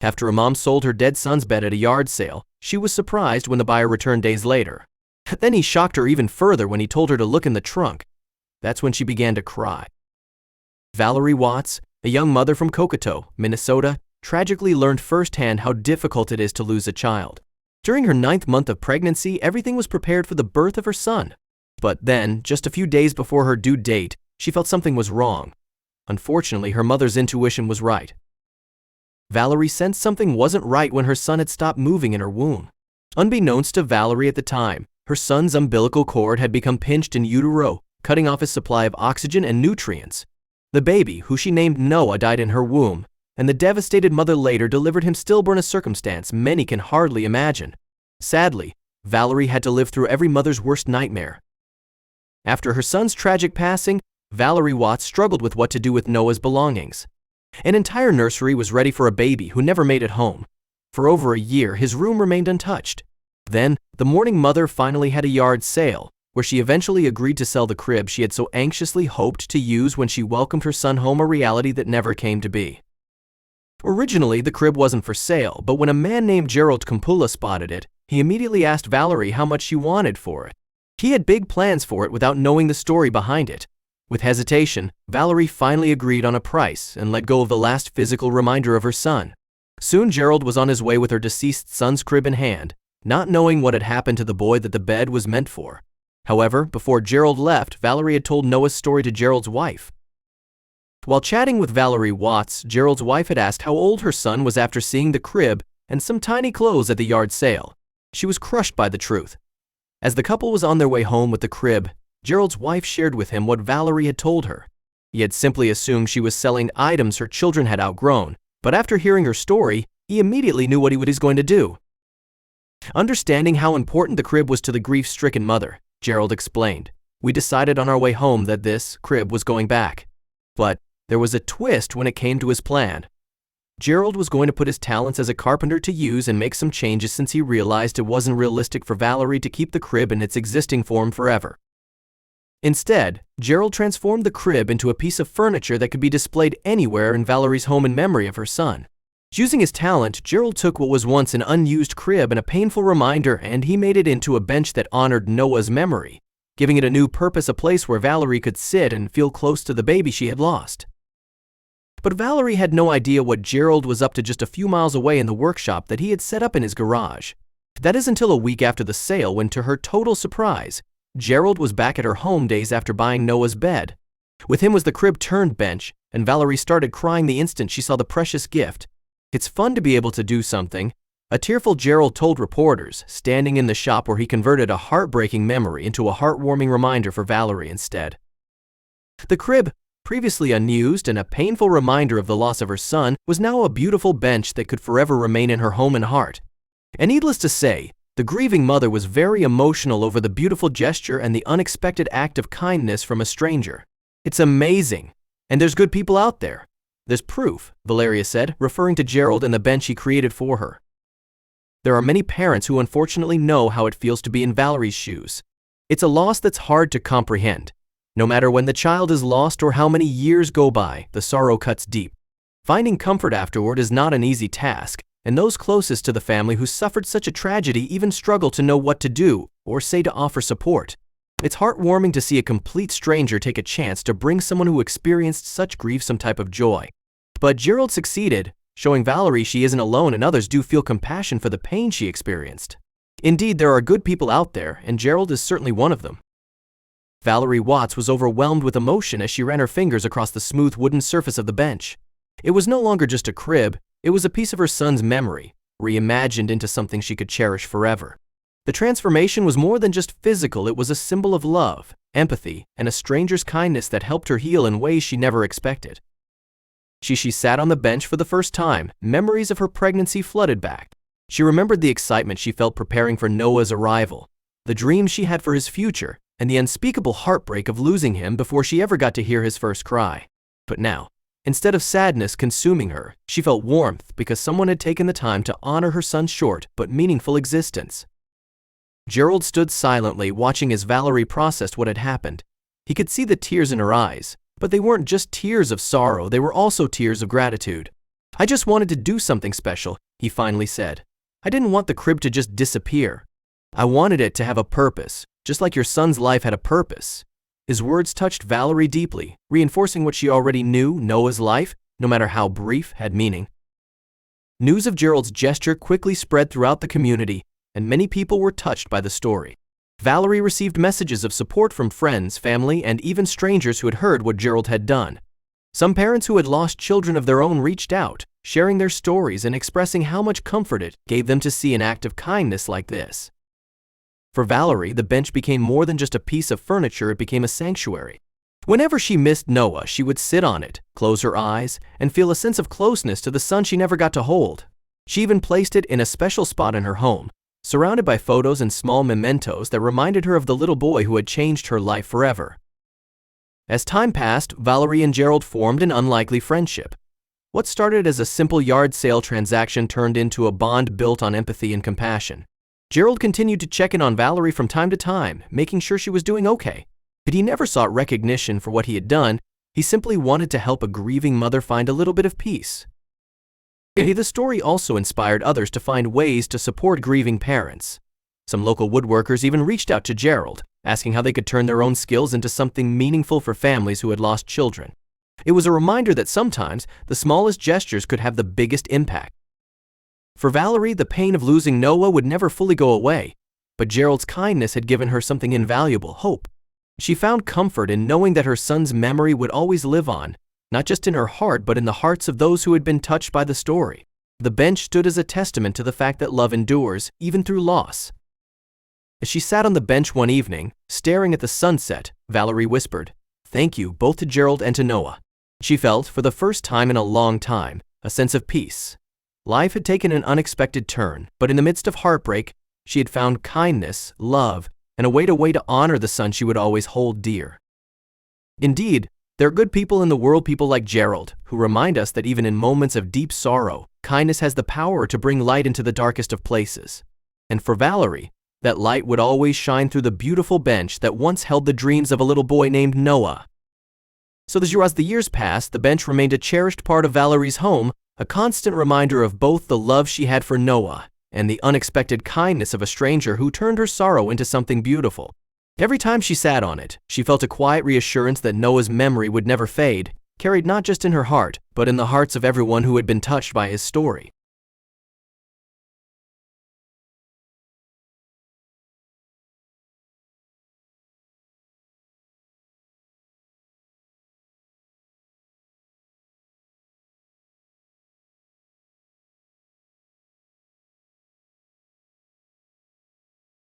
After a mom sold her dead son's bed at a yard sale, she was surprised when the buyer returned days later. Then he shocked her even further when he told her to look in the trunk. That's when she began to cry. Valerie Watts, a young mother from Cocoto, Minnesota, tragically learned firsthand how difficult it is to lose a child. During her 9th month of pregnancy, everything was prepared for the birth of her son. But then, just a few days before her due date, she felt something was wrong. Unfortunately, her mother's intuition was right. Valerie sensed something wasn't right when her son had stopped moving in her womb. Unbeknownst to Valerie at the time, her son's umbilical cord had become pinched in utero, cutting off his supply of oxygen and nutrients. The baby, who she named Noah, died in her womb, and the devastated mother later delivered him stillborn, a circumstance many can hardly imagine. Sadly, Valerie had to live through every mother's worst nightmare. After her son's tragic passing, Valerie Watts struggled with what to do with Noah's belongings. An entire nursery was ready for a baby who never made it home. For over a year, his room remained untouched. Then, the mourning mother finally had a yard sale, where she eventually agreed to sell the crib she had so anxiously hoped to use when she welcomed her son home, a reality that never came to be. Originally, the crib wasn't for sale, but when a man named Gerald spotted it, he immediately asked Valerie how much she wanted for it. He had big plans for it without knowing the story behind it. With hesitation, Valerie finally agreed on a price and let go of the last physical reminder of her son. Soon Gerald was on his way with her deceased son's crib in hand, not knowing what had happened to the boy that the bed was meant for. However, before Gerald left, Valerie had told Noah's story to Gerald's wife. While chatting with Valerie Watts, Gerald's wife had asked how old her son was after seeing the crib and some tiny clothes at the yard sale. She was crushed by the truth. As the couple was on their way home with the crib, Gerald's wife shared with him what Valerie had told her. He had simply assumed she was selling items her children had outgrown, but after hearing her story, he immediately knew what he was going to do. Understanding how important the crib was to the grief-stricken mother, Gerald explained, "We decided on our way home that this crib was going back." But there was a twist when it came to his plan. Gerald was going to put his talents as a carpenter to use and make some changes since he realized it wasn't realistic for Valerie to keep the crib in its existing form forever. Instead, Gerald transformed the crib into a piece of furniture that could be displayed anywhere in Valerie's home in memory of her son. Using his talent, Gerald took what was once an unused crib and a painful reminder, and he made it into a bench that honored Noah's memory, giving it a new purpose, a place where Valerie could sit and feel close to the baby she had lost. But Valerie had no idea what Gerald was up to just a few miles away in the workshop that he had set up in his garage. That is until a week after the sale, when to her total surprise, Gerald was back at her home days after buying Noah's bed. With him was the crib turned bench, and Valerie started crying the instant she saw the precious gift. "It's fun to be able to do something," a tearful Gerald told reporters, standing in the shop where he converted a heartbreaking memory into a heartwarming reminder for Valerie instead. The crib, previously unused and a painful reminder of the loss of her son, was now a beautiful bench that could forever remain in her home and heart. And needless to say, the grieving mother was very emotional over the beautiful gesture and the unexpected act of kindness from a stranger. "It's amazing. And there's good people out there. There's proof," Valeria said, referring to Gerald and the bench he created for her. There are many parents who unfortunately know how it feels to be in Valerie's shoes. It's a loss that's hard to comprehend. No matter when the child is lost or how many years go by, the sorrow cuts deep. Finding comfort afterward is not an easy task, and those closest to the family who suffered such a tragedy even struggle to know what to do or say to offer support. It's heartwarming to see a complete stranger take a chance to bring someone who experienced such grief some type of joy. But Gerald succeeded, showing Valerie she isn't alone and others do feel compassion for the pain she experienced. Indeed, there are good people out there, and Gerald is certainly one of them. Valerie Watts was overwhelmed with emotion as she ran her fingers across the smooth wooden surface of the bench. It was no longer just a crib, it was a piece of her son's memory, reimagined into something she could cherish forever. The transformation was more than just physical, it was a symbol of love, empathy, and a stranger's kindness that helped her heal in ways she never expected. She sat on the bench for the first time, memories of her pregnancy flooded back. She remembered the excitement she felt preparing for Noah's arrival, the dreams she had for his future, and the unspeakable heartbreak of losing him before she ever got to hear his first cry. But now, instead of sadness consuming her, she felt warmth because someone had taken the time to honor her son's short but meaningful existence. Gerald stood silently watching as Valerie processed what had happened. He could see the tears in her eyes, but they weren't just tears of sorrow, they were also tears of gratitude. "I just wanted to do something special," he finally said. "I didn't want the crib to just disappear. I wanted it to have a purpose, just like your son's life had a purpose." His words touched Valerie deeply, reinforcing what she already knew: Noah's life, no matter how brief, had meaning. News of Gerald's gesture quickly spread throughout the community, and many people were touched by the story. Valerie received messages of support from friends, family, and even strangers who had heard what Gerald had done. Some parents who had lost children of their own reached out, sharing their stories and expressing how much comfort it gave them to see an act of kindness like this. For Valerie, the bench became more than just a piece of furniture, it became a sanctuary. Whenever she missed Noah, she would sit on it, close her eyes, and feel a sense of closeness to the son she never got to hold. She even placed it in a special spot in her home, surrounded by photos and small mementos that reminded her of the little boy who had changed her life forever. As time passed, Valerie and Gerald formed an unlikely friendship. What started as a simple yard sale transaction turned into a bond built on empathy and compassion. Gerald continued to check in on Valerie from time to time, making sure she was doing okay. But he never sought recognition for what he had done. He simply wanted to help a grieving mother find a little bit of peace. The story also inspired others to find ways to support grieving parents. Some local woodworkers even reached out to Gerald, asking how they could turn their own skills into something meaningful for families who had lost children. It was a reminder that sometimes the smallest gestures could have the biggest impact. For Valerie, the pain of losing Noah would never fully go away, but Gerald's kindness had given her something invaluable: hope. She found comfort in knowing that her son's memory would always live on, not just in her heart but in the hearts of those who had been touched by the story. The bench stood as a testament to the fact that love endures, even through loss. As she sat on the bench one evening, staring at the sunset, Valerie whispered, "Thank you both to Gerald and to Noah." She felt, for the first time in a long time, a sense of peace. Life had taken an unexpected turn, but in the midst of heartbreak, she had found kindness, love, and a way to honor the son she would always hold dear. Indeed, there are good people in the world, people like Gerald, who remind us that even in moments of deep sorrow, kindness has the power to bring light into the darkest of places. And for Valerie, that light would always shine through the beautiful bench that once held the dreams of a little boy named Noah. So as the years passed, the bench remained a cherished part of Valerie's home, a constant reminder of both the love she had for Noah and the unexpected kindness of a stranger who turned her sorrow into something beautiful. Every time she sat on it, she felt a quiet reassurance that Noah's memory would never fade, carried not just in her heart, but in the hearts of everyone who had been touched by his story.